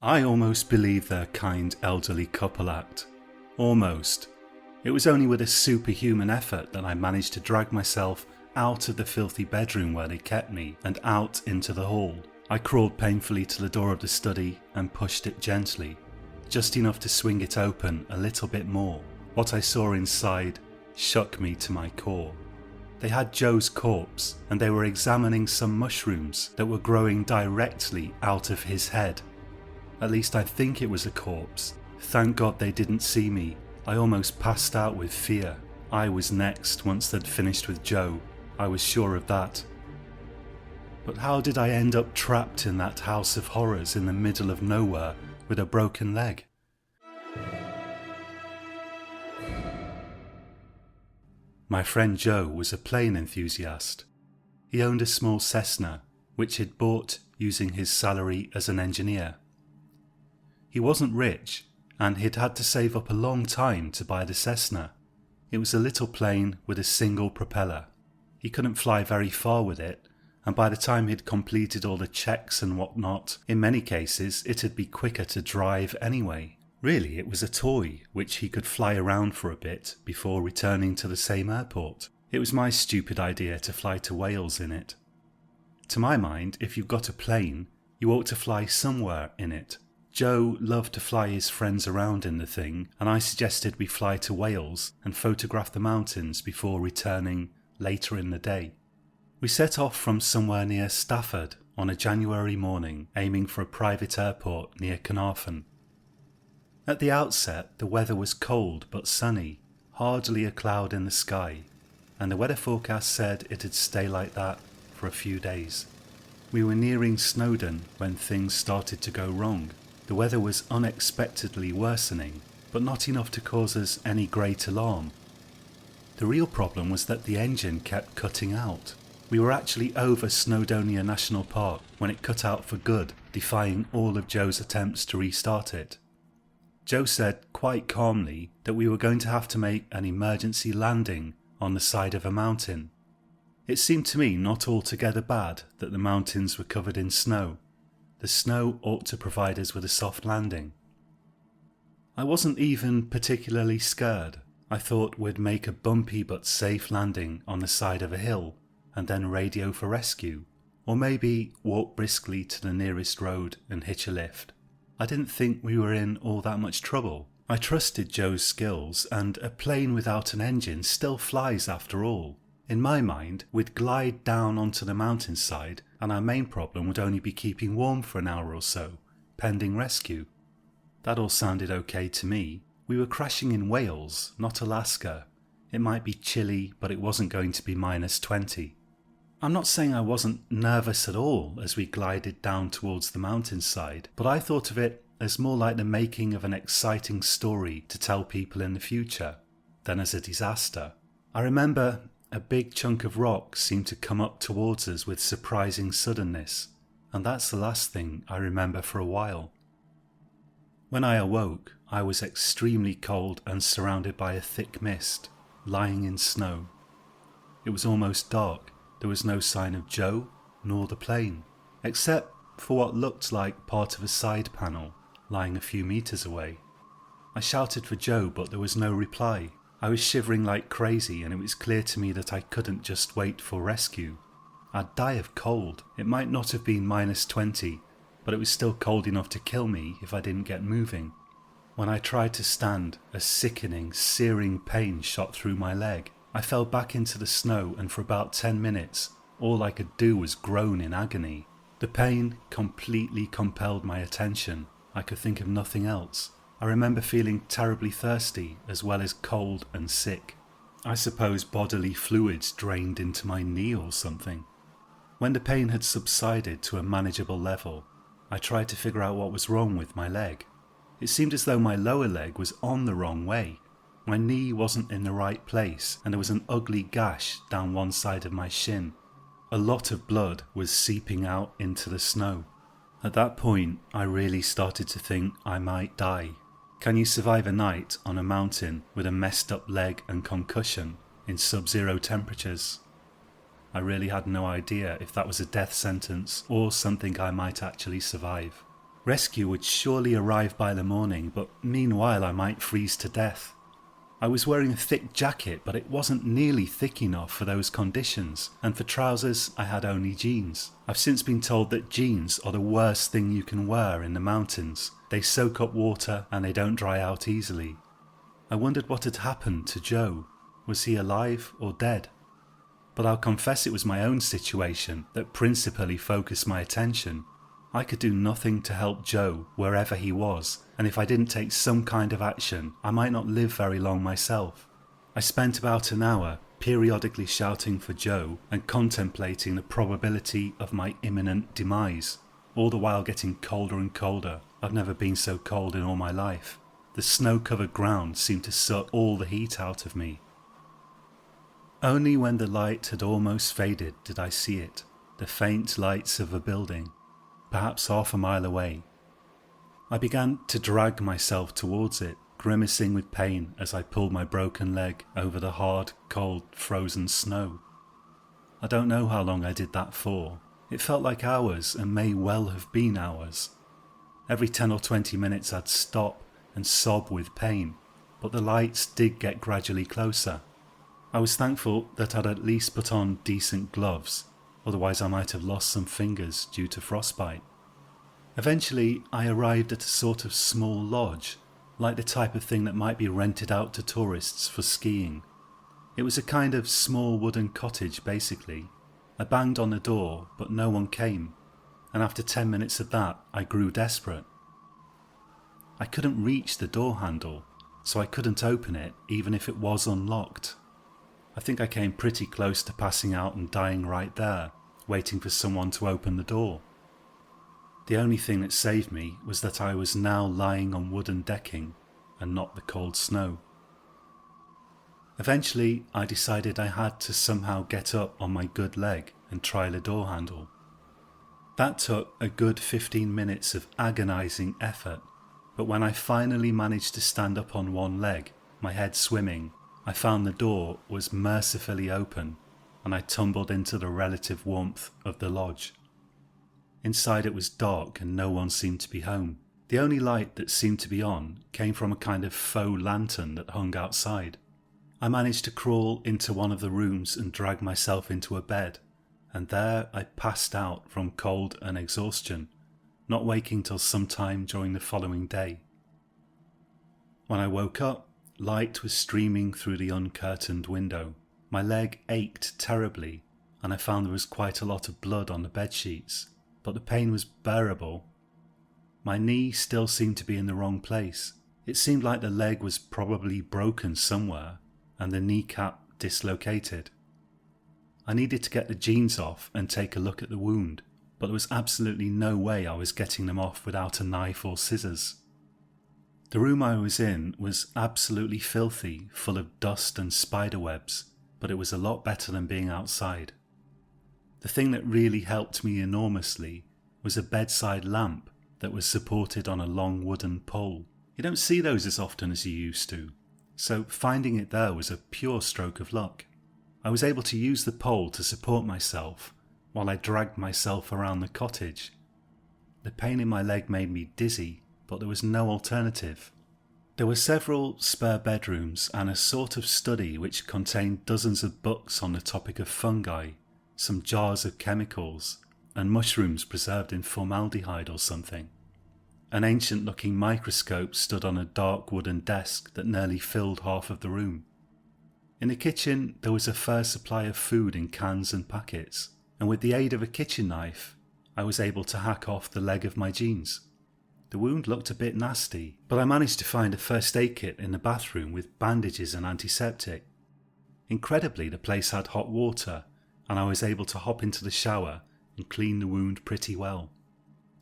I almost believe their kind elderly couple act. Almost. It was only with a superhuman effort that I managed to drag myself out of the filthy bedroom where they kept me and out into the hall. I crawled painfully to the door of the study and pushed it gently, just enough to swing it open a little bit more. What I saw inside shook me to my core. They had Joe's corpse and they were examining some mushrooms that were growing directly out of his head. At least I think it was a corpse. Thank God they didn't see me. I almost passed out with fear. I was next once they'd finished with Joe. I was sure of that. But how did I end up trapped in that house of horrors in the middle of nowhere with a broken leg? My friend Joe was a plane enthusiast. He owned a small Cessna, which he'd bought using his salary as an engineer. He wasn't rich, and he'd had to save up a long time to buy the Cessna. It was a little plane with a single propeller. He couldn't fly very far with it, and by the time he'd completed all the checks and whatnot, in many cases it'd be quicker to drive anyway. Really, it was a toy which he could fly around for a bit before returning to the same airport. It was my stupid idea to fly to Wales in it. To my mind, if you've got a plane, you ought to fly somewhere in it. Joe loved to fly his friends around in the thing, and I suggested we fly to Wales and photograph the mountains before returning later in the day. We set off from somewhere near Stafford on a January morning, aiming for a private airport near Carnarvon. At the outset, the weather was cold but sunny, hardly a cloud in the sky, and the weather forecast said it'd stay like that for a few days. We were nearing Snowdon when things started to go wrong. The weather was unexpectedly worsening, but not enough to cause us any great alarm. The real problem was that the engine kept cutting out. We were actually over Snowdonia National Park when it cut out for good, defying all of Joe's attempts to restart it. Joe said quite calmly that we were going to have to make an emergency landing on the side of a mountain. It seemed to me not altogether bad that the mountains were covered in snow. The snow ought to provide us with a soft landing. I wasn't even particularly scared. I thought we'd make a bumpy but safe landing on the side of a hill and then radio for rescue, or maybe walk briskly to the nearest road and hitch a lift. I didn't think we were in all that much trouble. I trusted Joe's skills, and a plane without an engine still flies after all. In my mind, we'd glide down onto the mountainside and our main problem would only be keeping warm for an hour or so, pending rescue. That all sounded okay to me. We were crashing in Wales, not Alaska. It might be chilly, but it wasn't going to be -20. I'm not saying I wasn't nervous at all as we glided down towards the mountainside, but I thought of it as more like the making of an exciting story to tell people in the future, than as a disaster. I remember a big chunk of rock seemed to come up towards us with surprising suddenness, and that's the last thing I remember for a while. When I awoke, I was extremely cold and surrounded by a thick mist, lying in snow. It was almost dark. There was no sign of Joe nor the plane, except for what looked like part of a side panel lying a few meters away. I shouted for Joe, but there was no reply. I was shivering like crazy, and it was clear to me that I couldn't just wait for rescue. I'd die of cold. It might not have been -20, but it was still cold enough to kill me if I didn't get moving. When I tried to stand, a sickening, searing pain shot through my leg. I fell back into the snow, and for about 10 minutes, all I could do was groan in agony. The pain completely compelled my attention. I could think of nothing else. I remember feeling terribly thirsty, as well as cold and sick. I suppose bodily fluids drained into my knee or something. When the pain had subsided to a manageable level, I tried to figure out what was wrong with my leg. It seemed as though my lower leg was on the wrong way. My knee wasn't in the right place, and there was an ugly gash down one side of my shin. A lot of blood was seeping out into the snow. At that point, I really started to think I might die. Can you survive a night on a mountain with a messed up leg and concussion in sub-zero temperatures? I really had no idea if that was a death sentence or something I might actually survive. Rescue would surely arrive by the morning, but meanwhile I might freeze to death. I was wearing a thick jacket, but it wasn't nearly thick enough for those conditions, and for trousers I had only jeans. I've since been told that jeans are the worst thing you can wear in the mountains. They soak up water and they don't dry out easily. I wondered what had happened to Joe. Was he alive or dead? But I'll confess it was my own situation that principally focused my attention. I could do nothing to help Joe wherever he was, and if I didn't take some kind of action, I might not live very long myself. I spent about an hour periodically shouting for Joe and contemplating the probability of my imminent demise, all the while getting colder and colder. I've never been so cold in all my life. The snow-covered ground seemed to suck all the heat out of me. Only when the light had almost faded did I see it, the faint lights of a building, perhaps half a mile away. I began to drag myself towards it, grimacing with pain as I pulled my broken leg over the hard, cold, frozen snow. I don't know how long I did that for. It felt like hours and may well have been hours. Every 10 or 20 minutes I'd stop and sob with pain, but the lights did get gradually closer. I was thankful that I'd at least put on decent gloves, otherwise I might have lost some fingers due to frostbite. Eventually I arrived at a sort of small lodge, like the type of thing that might be rented out to tourists for skiing. It was a kind of small wooden cottage basically. I banged on the door but no one came, and after 10 minutes of that I grew desperate. I couldn't reach the door handle, so I couldn't open it even if it was unlocked. I think I came pretty close to passing out and dying right there, waiting for someone to open the door. The only thing that saved me was that I was now lying on wooden decking and not the cold snow. Eventually I decided I had to somehow get up on my good leg and try the door handle. That took a good 15 minutes of agonizing effort, but when I finally managed to stand up on one leg, my head swimming, I found the door was mercifully open and I tumbled into the relative warmth of the lodge. Inside it was dark and no one seemed to be home. The only light that seemed to be on came from a kind of faux lantern that hung outside. I managed to crawl into one of the rooms and drag myself into a bed, and there I passed out from cold and exhaustion, not waking till sometime during the following day. When I woke up, light was streaming through the uncurtained window. My leg ached terribly, and I found there was quite a lot of blood on the bedsheets, but the pain was bearable. My knee still seemed to be in the wrong place. It seemed like the leg was probably broken somewhere, and the kneecap dislocated. I needed to get the jeans off and take a look at the wound, but there was absolutely no way I was getting them off without a knife or scissors. The room I was in was absolutely filthy, full of dust and spider webs, but it was a lot better than being outside. The thing that really helped me enormously was a bedside lamp that was supported on a long wooden pole. You don't see those as often as you used to, so finding it there was a pure stroke of luck. I was able to use the pole to support myself while I dragged myself around the cottage. The pain in my leg made me dizzy, but there was no alternative. There were several spare bedrooms and a sort of study which contained dozens of books on the topic of fungi, some jars of chemicals, and mushrooms preserved in formaldehyde or something. An ancient-looking microscope stood on a dark wooden desk that nearly filled half of the room. In the kitchen there was a fair supply of food in cans and packets, and with the aid of a kitchen knife I was able to hack off the leg of my jeans. The wound looked a bit nasty, but I managed to find a first aid kit in the bathroom with bandages and antiseptic. Incredibly, the place had hot water, and I was able to hop into the shower and clean the wound pretty well.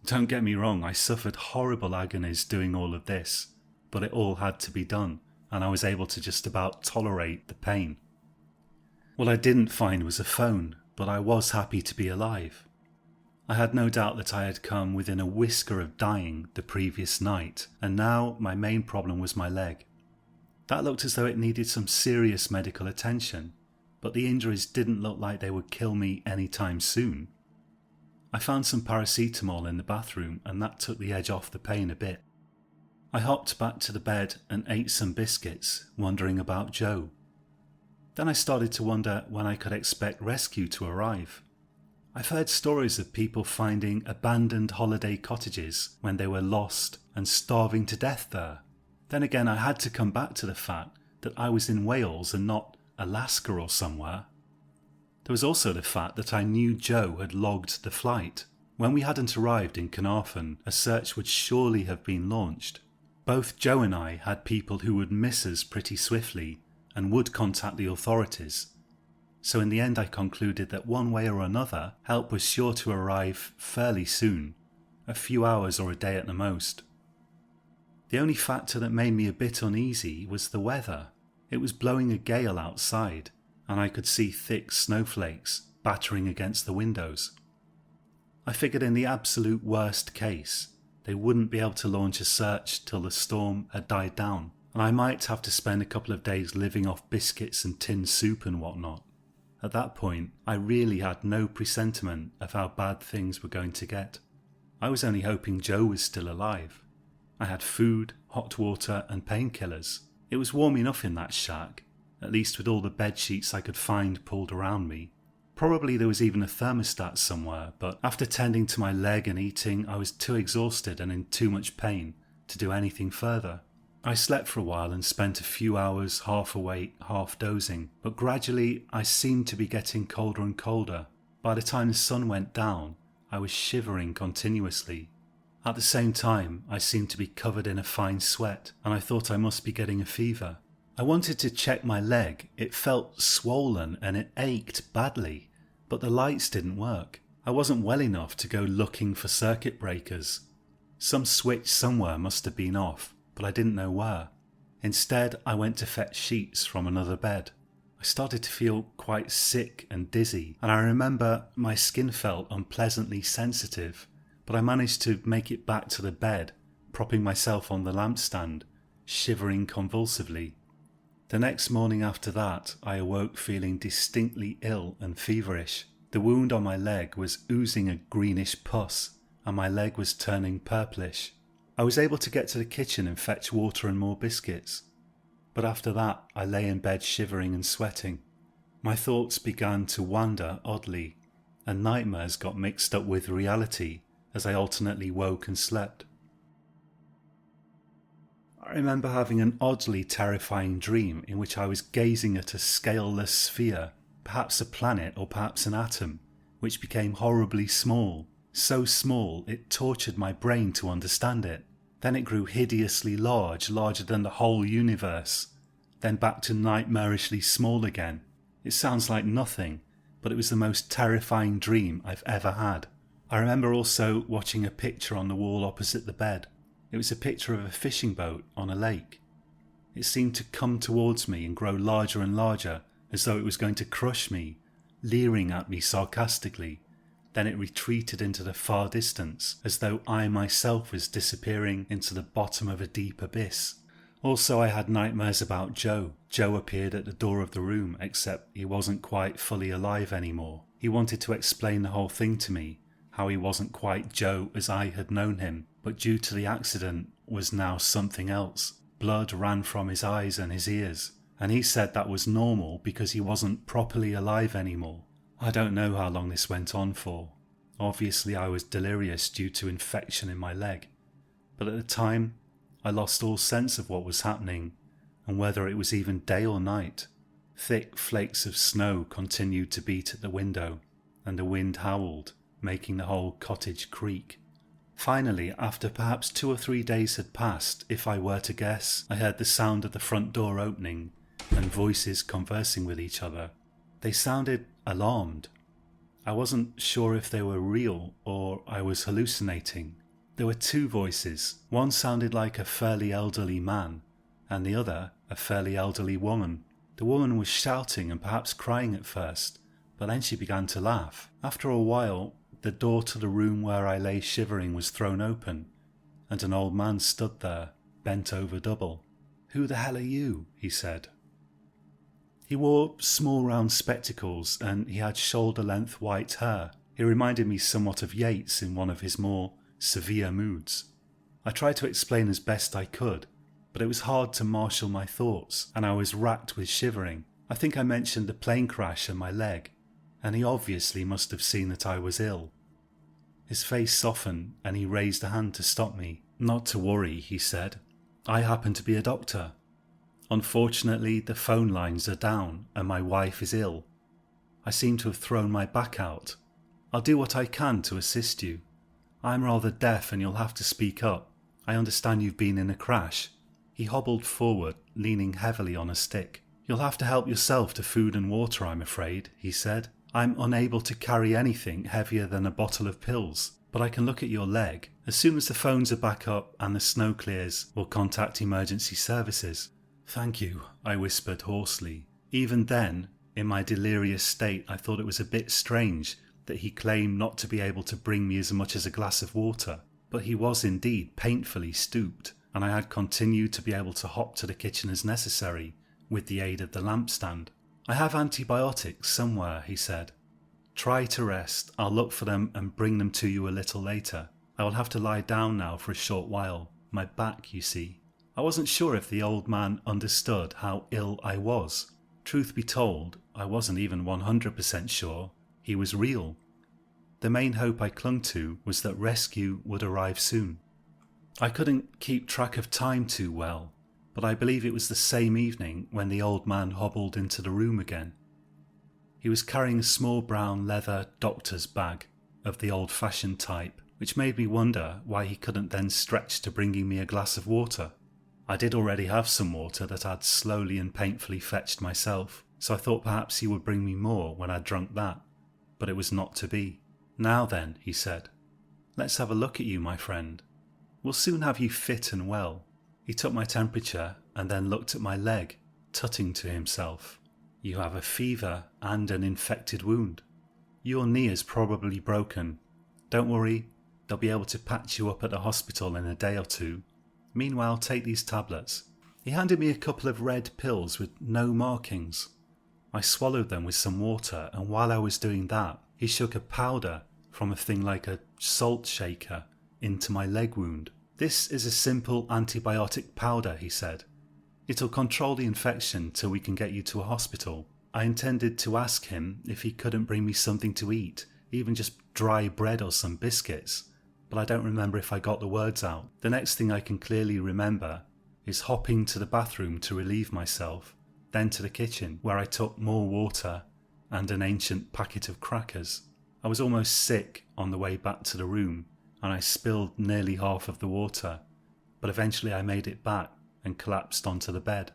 Don't get me wrong, I suffered horrible agonies doing all of this, but it all had to be done, and I was able to just about tolerate the pain. What I didn't find was a phone, but I was happy to be alive. I had no doubt that I had come within a whisker of dying the previous night, and now my main problem was my leg. That looked as though it needed some serious medical attention, but the injuries didn't look like they would kill me anytime soon. I found some paracetamol in the bathroom and that took the edge off the pain a bit. I hopped back to the bed and ate some biscuits, wondering about Joe. Then I started to wonder when I could expect rescue to arrive. I've heard stories of people finding abandoned holiday cottages when they were lost and starving to death there. Then again, I had to come back to the fact that I was in Wales and not Alaska or somewhere. There was also the fact that I knew Joe had logged the flight. When we hadn't arrived in Carnarvon, a search would surely have been launched. Both Joe and I had people who would miss us pretty swiftly and would contact the authorities. So in the end I concluded that one way or another, help was sure to arrive fairly soon, a few hours or a day at the most. The only factor that made me a bit uneasy was the weather. It was blowing a gale outside, and I could see thick snowflakes battering against the windows. I figured in the absolute worst case, they wouldn't be able to launch a search till the storm had died down, and I might have to spend a couple of days living off biscuits and tinned soup and whatnot. At that point, I really had no presentiment of how bad things were going to get. I was only hoping Joe was still alive. I had food, hot water and painkillers. It was warm enough in that shack, at least with all the bed sheets I could find pulled around me. Probably there was even a thermostat somewhere, but after tending to my leg and eating, I was too exhausted and in too much pain to do anything further. I slept for a while and spent a few hours half awake, half dozing, but gradually I seemed to be getting colder and colder. By the time the sun went down, I was shivering continuously. At the same time, I seemed to be covered in a fine sweat, and I thought I must be getting a fever. I wanted to check my leg. It felt swollen and it ached badly, but the lights didn't work. I wasn't well enough to go looking for circuit breakers. Some switch somewhere must have been off, but I didn't know where. Instead, I went to fetch sheets from another bed. I started to feel quite sick and dizzy, and I remember my skin felt unpleasantly sensitive, but I managed to make it back to the bed, propping myself on the lampstand, shivering convulsively. The next morning after that, I awoke feeling distinctly ill and feverish. The wound on my leg was oozing a greenish pus, and my leg was turning purplish. I was able to get to the kitchen and fetch water and more biscuits, but after that I lay in bed shivering and sweating. My thoughts began to wander oddly, and nightmares got mixed up with reality as I alternately woke and slept. I remember having an oddly terrifying dream in which I was gazing at a scaleless sphere, perhaps a planet or perhaps an atom, which became horribly small, so small it tortured my brain to understand it. Then it grew hideously large, larger than the whole universe, then back to nightmarishly small again. It sounds like nothing, but it was the most terrifying dream I've ever had. I remember also watching a picture on the wall opposite the bed. It was a picture of a fishing boat on a lake. It seemed to come towards me and grow larger and larger, as though it was going to crush me, leering at me sarcastically. Then it retreated into the far distance, as though I myself was disappearing into the bottom of a deep abyss. Also, I had nightmares about Joe. Joe appeared at the door of the room, except he wasn't quite fully alive anymore. He wanted to explain the whole thing to me, how he wasn't quite Joe as I had known him, but due to the accident was now something else. Blood ran from his eyes and his ears, and he said that was normal because he wasn't properly alive anymore. I don't know how long this went on for. Obviously I was delirious due to infection in my leg, but at the time I lost all sense of what was happening and whether it was even day or night. Thick flakes of snow continued to beat at the window, and the wind howled, making the whole cottage creak. Finally, after perhaps 2 or 3 days had passed, if I were to guess, I heard the sound of the front door opening and voices conversing with each other. They sounded alarmed. I wasn't sure if they were real or I was hallucinating. There were 2 voices. One sounded like a fairly elderly man, and the other a fairly elderly woman. The woman was shouting and perhaps crying at first, but then she began to laugh. After a while, the door to the room where I lay shivering was thrown open, and an old man stood there, bent over double. "Who the hell are you?" he said. He wore small round spectacles and he had shoulder-length white hair. He reminded me somewhat of Yeats in one of his more severe moods. I tried to explain as best I could, but it was hard to marshal my thoughts, and I was racked with shivering. I think I mentioned the plane crash and my leg, and he obviously must have seen that I was ill. His face softened and he raised a hand to stop me. "Not to worry," he said. "I happen to be a doctor. Unfortunately, the phone lines are down and my wife is ill. I seem to have thrown my back out. I'll do what I can to assist you. I'm rather deaf and you'll have to speak up. I understand you've been in a crash." He hobbled forward, leaning heavily on a stick. "You'll have to help yourself to food and water, I'm afraid," he said. "I'm unable to carry anything heavier than a bottle of pills, but I can look at your leg. As soon as the phones are back up and the snow clears, we'll contact emergency services." "Thank you," I whispered hoarsely. Even then, in my delirious state, I thought it was a bit strange that he claimed not to be able to bring me as much as a glass of water, but he was indeed painfully stooped, and I had continued to be able to hop to the kitchen as necessary with the aid of the lampstand. "I have antibiotics somewhere," he said. "Try to rest. I'll look for them and bring them to you a little later. I will have to lie down now for a short while. My back, you see." I wasn't sure if the old man understood how ill I was. Truth be told, I wasn't even 100% sure he was real. The main hope I clung to was that rescue would arrive soon. I couldn't keep track of time too well, but I believe it was the same evening when the old man hobbled into the room again. He was carrying a small brown leather doctor's bag of the old-fashioned type, which made me wonder why he couldn't then stretch to bringing me a glass of water. I did already have some water that I'd slowly and painfully fetched myself, so I thought perhaps he would bring me more when I'd drunk that, but it was not to be. "Now then," he said, "let's have a look at you, my friend. We'll soon have you fit and well." He took my temperature and then looked at my leg, tutting to himself. "You have a fever and an infected wound. Your knee is probably broken. Don't worry, they'll be able to patch you up at the hospital in a day or two. Meanwhile, take these tablets." He handed me a couple of red pills with no markings. I swallowed them with some water, and while I was doing that, he shook a powder from a thing like a salt shaker into my leg wound. "This is a simple antibiotic powder," he said. "It'll control the infection till we can get you to a hospital." I intended to ask him if he couldn't bring me something to eat, even just dry bread or some biscuits, but I don't remember if I got the words out. The next thing I can clearly remember is hopping to the bathroom to relieve myself, then to the kitchen, where I took more water and an ancient packet of crackers. I was almost sick on the way back to the room, and I spilled nearly half of the water, but eventually I made it back and collapsed onto the bed.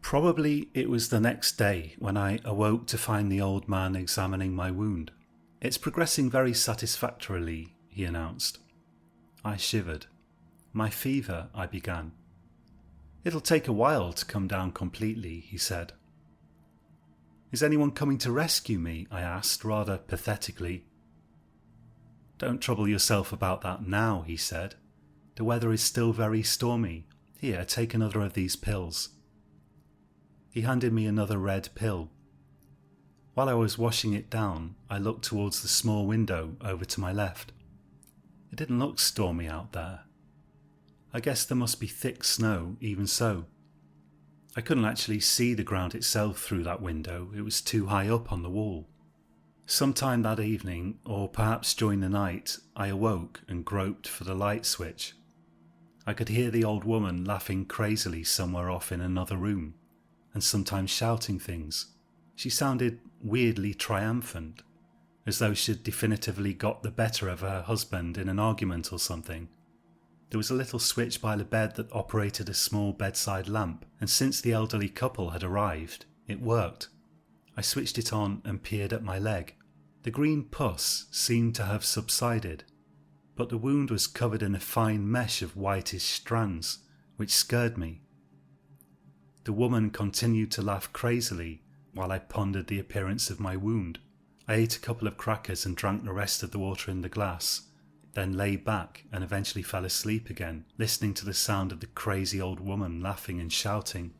Probably it was the next day when I awoke to find the old man examining my wound. "It's progressing very satisfactorily," he announced. I shivered. "My fever," I began. "It'll take a while to come down completely," he said. "Is anyone coming to rescue me?" I asked, rather pathetically. "Don't trouble yourself about that now," he said. "The weather is still very stormy. Here, take another of these pills." He handed me another red pill. While I was washing it down, I looked towards the small window over to my left. It didn't look stormy out there. I guess there must be thick snow, even so. I couldn't actually see the ground itself through that window, it was too high up on the wall. Sometime that evening, or perhaps during the night, I awoke and groped for the light switch. I could hear the old woman laughing crazily somewhere off in another room, and sometimes shouting things. She sounded weirdly triumphant, as though she'd definitively got the better of her husband in an argument or something. There was a little switch by the bed that operated a small bedside lamp, and since the elderly couple had arrived, it worked. I switched it on and peered at my leg. The green pus seemed to have subsided, but the wound was covered in a fine mesh of whitish strands, which scared me. The woman continued to laugh crazily while I pondered the appearance of my wound. I ate a couple of crackers and drank the rest of the water in the glass, then lay back and eventually fell asleep again, listening to the sound of the crazy old woman laughing and shouting.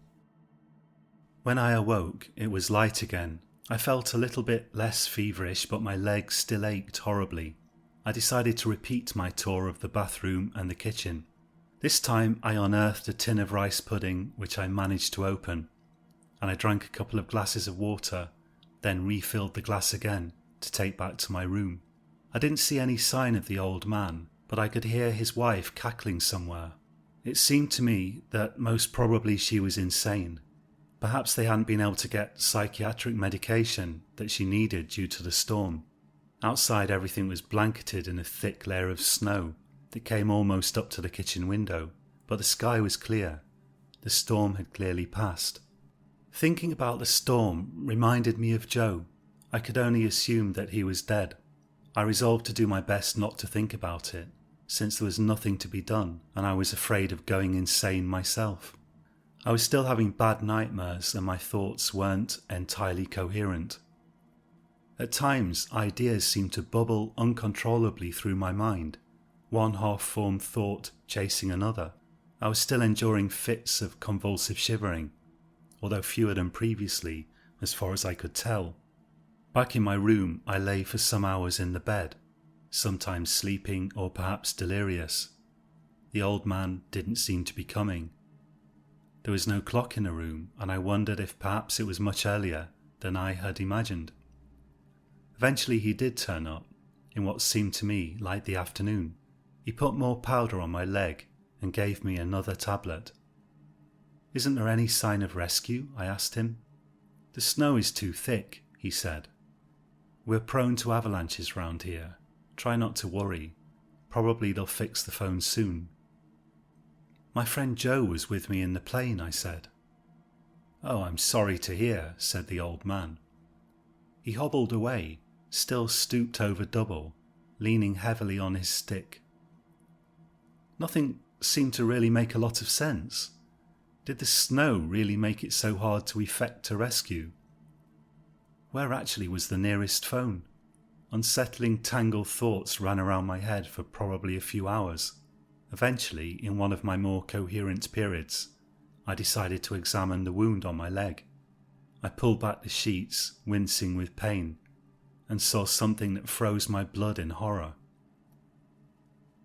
When I awoke, it was light again, I felt a little bit less feverish, but my legs still ached horribly. I decided to repeat my tour of the bathroom and the kitchen. This time I unearthed a tin of rice pudding which I managed to open, and I drank a couple of glasses of water, then refilled the glass again to take back to my room. I didn't see any sign of the old man, but I could hear his wife cackling somewhere. It seemed to me that most probably she was insane. Perhaps they hadn't been able to get psychiatric medication that she needed due to the storm. Outside everything was blanketed in a thick layer of snow that came almost up to the kitchen window, but the sky was clear. The storm had clearly passed. Thinking about the storm reminded me of Joe. I could only assume that he was dead. I resolved to do my best not to think about it, since there was nothing to be done and I was afraid of going insane myself. I was still having bad nightmares and my thoughts weren't entirely coherent. At times, ideas seemed to bubble uncontrollably through my mind, one half-formed thought chasing another. I was still enduring fits of convulsive shivering, although fewer than previously, as far as I could tell. Back in my room, I lay for some hours in the bed, sometimes sleeping or perhaps delirious. The old man didn't seem to be coming. There was no clock in the room, and I wondered if perhaps it was much earlier than I had imagined. Eventually he did turn up, in what seemed to me like the afternoon. He put more powder on my leg and gave me another tablet. "Isn't there any sign of rescue?" I asked him. "The snow is too thick," he said. "We're prone to avalanches round here. Try not to worry. Probably they'll fix the phone soon." "My friend Joe was with me in the plane," I said. "Oh, I'm sorry to hear," said the old man. He hobbled away, still stooped over double, leaning heavily on his stick. Nothing seemed to really make a lot of sense. Did the snow really make it so hard to effect a rescue? Where actually was the nearest phone? Unsettling, tangled thoughts ran around my head for probably a few hours. Eventually, in one of my more coherent periods, I decided to examine the wound on my leg. I pulled back the sheets, wincing with pain, and saw something that froze my blood in horror.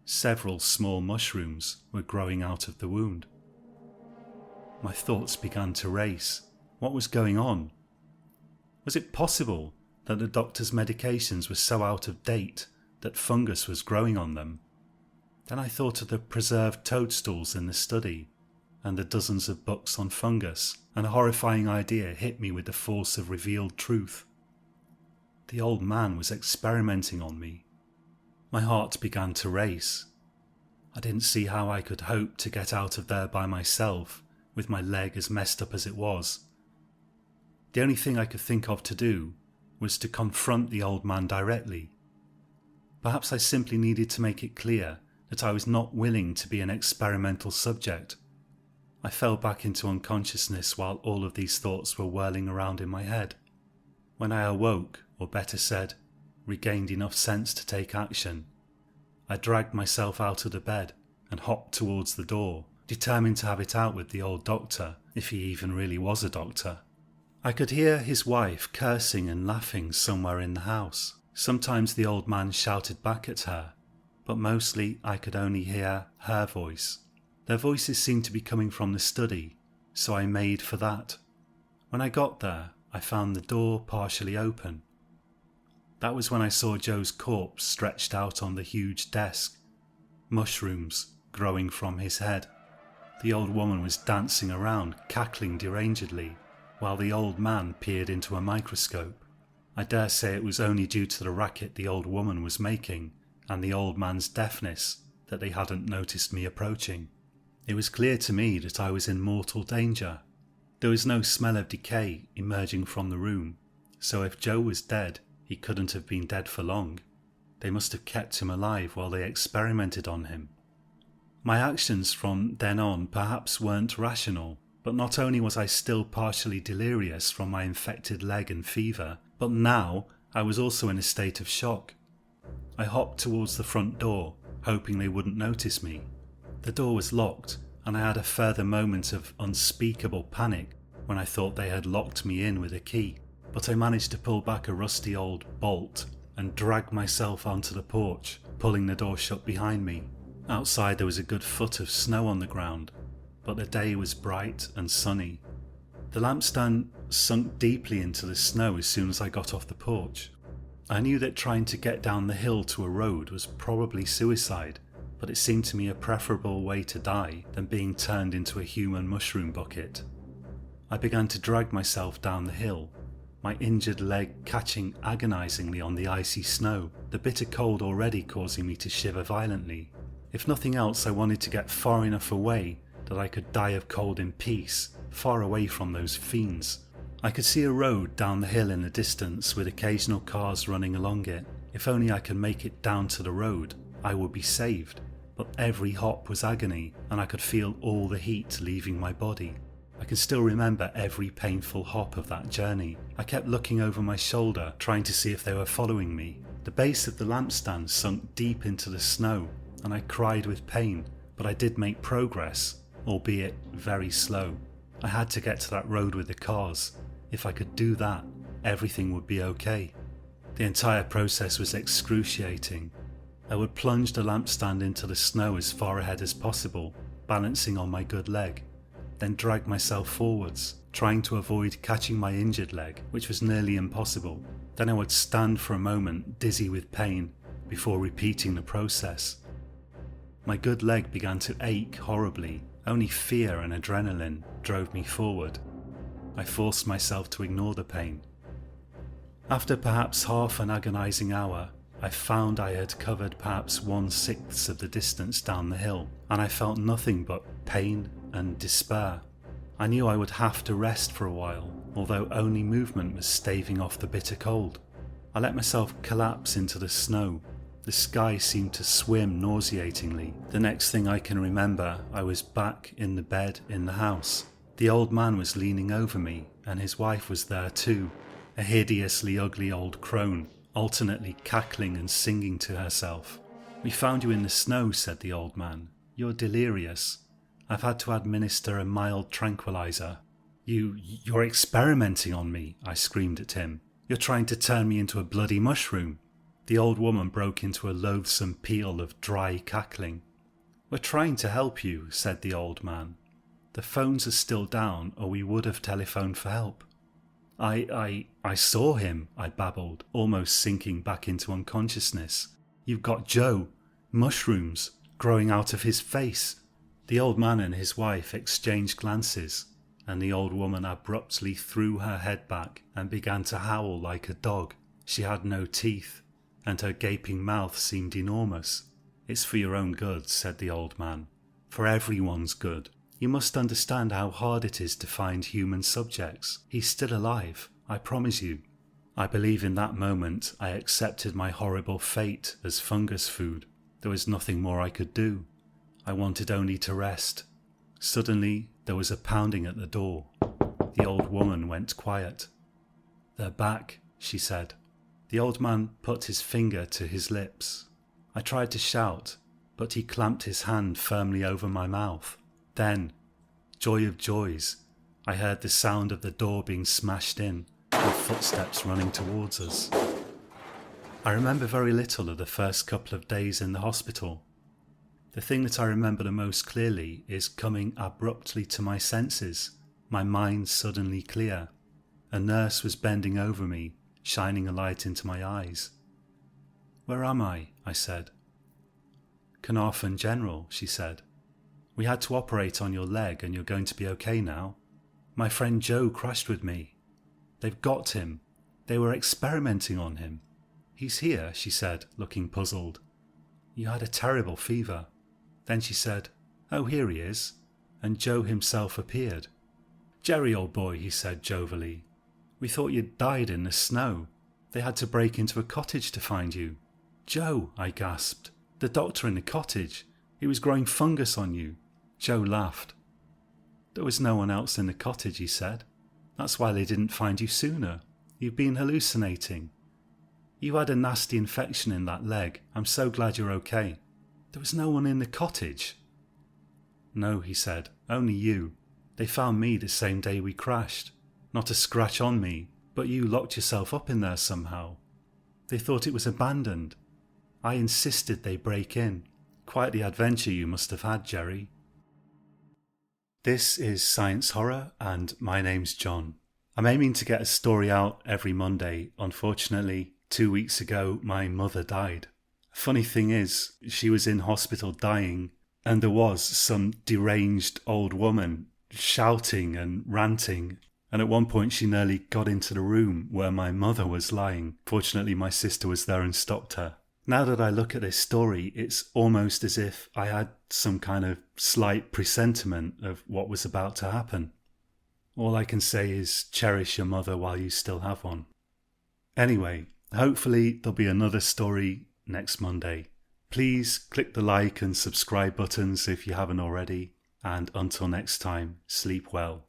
Several small mushrooms were growing out of the wound. My thoughts began to race. What was going on? Was it possible that the doctor's medications were so out of date that fungus was growing on them? Then I thought of the preserved toadstools in the study and the dozens of books on fungus, and a horrifying idea hit me with the force of revealed truth. The old man was experimenting on me. My heart began to race. I didn't see how I could hope to get out of there by myself, with my leg as messed up as it was. The only thing I could think of to do was to confront the old man directly. Perhaps I simply needed to make it clear that I was not willing to be an experimental subject. I fell back into unconsciousness while all of these thoughts were whirling around in my head. When I awoke, or better said, regained enough sense to take action, I dragged myself out of the bed and hopped towards the door, determined to have it out with the old doctor, if he even really was a doctor. I could hear his wife cursing and laughing somewhere in the house. Sometimes the old man shouted back at her, but mostly I could only hear her voice. Their voices seemed to be coming from the study, so I made for that. When I got there, I found the door partially open. That was when I saw Joe's corpse stretched out on the huge desk, mushrooms growing from his head. The old woman was dancing around, cackling derangedly, while the old man peered into a microscope. I dare say it was only due to the racket the old woman was making and the old man's deafness that they hadn't noticed me approaching. It was clear to me that I was in mortal danger. There was no smell of decay emerging from the room, so if Joe was dead, he couldn't have been dead for long. They must have kept him alive while they experimented on him. My actions from then on perhaps weren't rational, but not only was I still partially delirious from my infected leg and fever, but now I was also in a state of shock. I hopped towards the front door, hoping they wouldn't notice me. The door was locked, and I had a further moment of unspeakable panic when I thought they had locked me in with a key. but I managed to pull back a rusty old bolt and drag myself onto the porch, pulling the door shut behind me. Outside there was a good foot of snow on the ground, but the day was bright and sunny. The lampstand sunk deeply into the snow as soon as I got off the porch. I knew that trying to get down the hill to a road was probably suicide, but it seemed to me a preferable way to die than being turned into a human mushroom bucket. I began to drag myself down the hill, my injured leg catching agonizingly on the icy snow, the bitter cold already causing me to shiver violently. If nothing else, I wanted to get far enough away that I could die of cold in peace, far away from those fiends. I could see a road down the hill in the distance with occasional cars running along it. If only I could make it down to the road, I would be saved. But every hop was agony, and I could feel all the heat leaving my body. I can still remember every painful hop of that journey. I kept looking over my shoulder, trying to see if they were following me. The base of the lampstand sunk deep into the snow, and I cried with pain, but I did make progress, albeit very slow. I had to get to that road with the cars. If I could do that, everything would be okay. The entire process was excruciating. I would plunge the lampstand into the snow as far ahead as possible, balancing on my good leg, then drag myself forwards, trying to avoid catching my injured leg, which was nearly impossible. Then I would stand for a moment, dizzy with pain, before repeating the process. My good leg began to ache horribly. Only fear and adrenaline drove me forward. I forced myself to ignore the pain. After perhaps half an agonizing hour, I found I had covered perhaps 1/6 of the distance down the hill, and I felt nothing but pain and despair. I knew I would have to rest for a while, although only movement was staving off the bitter cold. I let myself collapse into the snow. The sky seemed to swim nauseatingly. The next thing I can remember, I was back in the bed in the house. The old man was leaning over me, and his wife was there too, a hideously ugly old crone, alternately cackling and singing to herself. "We found you in the snow," said the old man. "You're delirious. I've had to administer a mild tranquilizer." You're experimenting on me," I screamed at him. "You're trying to turn me into a bloody mushroom." The old woman broke into a loathsome peal of dry cackling. "We're trying to help you," said the old man. "The phones are still down, or we would have telephoned for help." I saw him," I babbled, almost sinking back into unconsciousness. "You've got Joe. Mushrooms growing out of his face." The old man and his wife exchanged glances, and the old woman abruptly threw her head back and began to howl like a dog. She had no teeth, and her gaping mouth seemed enormous. "It's for your own good," said the old man. "For everyone's good. You must understand how hard it is to find human subjects. He's still alive, I promise you." I believe in that moment I accepted my horrible fate as fungus food. There was nothing more I could do. I wanted only to rest. Suddenly there was a pounding at the door. The old woman went quiet. "They're back," she said. The old man put his finger to his lips. I tried to shout, but he clamped his hand firmly over my mouth. Then, joy of joys, I heard the sound of the door being smashed in, with footsteps running towards us. I remember very little of the first couple of days in the hospital. The thing that I remember the most clearly is coming abruptly to my senses, my mind suddenly clear. A nurse was bending over me, shining a light into my eyes. "Where am I?" I said. "Carnarvon General," she said. "We had to operate on your leg and you're going to be okay now. My friend Joe crashed with me. They've got him. They were experimenting on him." "He's here," she said, looking puzzled. "You had a terrible fever." Then she said, "Oh, here he is," and Joe himself appeared. "Gerry, old boy," he said jovially. "We thought you'd died in the snow. They had to break into a cottage to find you." "Joe," I gasped. "The doctor in the cottage. He was growing fungus on you." Joe laughed. "There was no one else in the cottage," he said. "That's why they didn't find you sooner. You've been hallucinating. You had a nasty infection in that leg. I'm so glad you're okay." "There was no one in the cottage." "No," he said, "only you. They found me the same day we crashed. Not a scratch on me. But you locked yourself up in there somehow. They thought it was abandoned. I insisted they break in. Quite the adventure you must have had, Gerry." This is Science Horror, and my name's John. I'm aiming to get a story out every Monday. Unfortunately, 2 weeks ago my mother died. Funny thing is, she was in hospital dying, and there was some deranged old woman shouting and ranting, and at one point she nearly got into the room where my mother was lying. Fortunately, my sister was there and stopped her. Now that I look at this story, it's almost as if I had some kind of slight presentiment of what was about to happen. All I can say is cherish your mother while you still have one. Anyway, hopefully there'll be another story next Monday. Please click the like and subscribe buttons if you haven't already, and until next time, sleep well.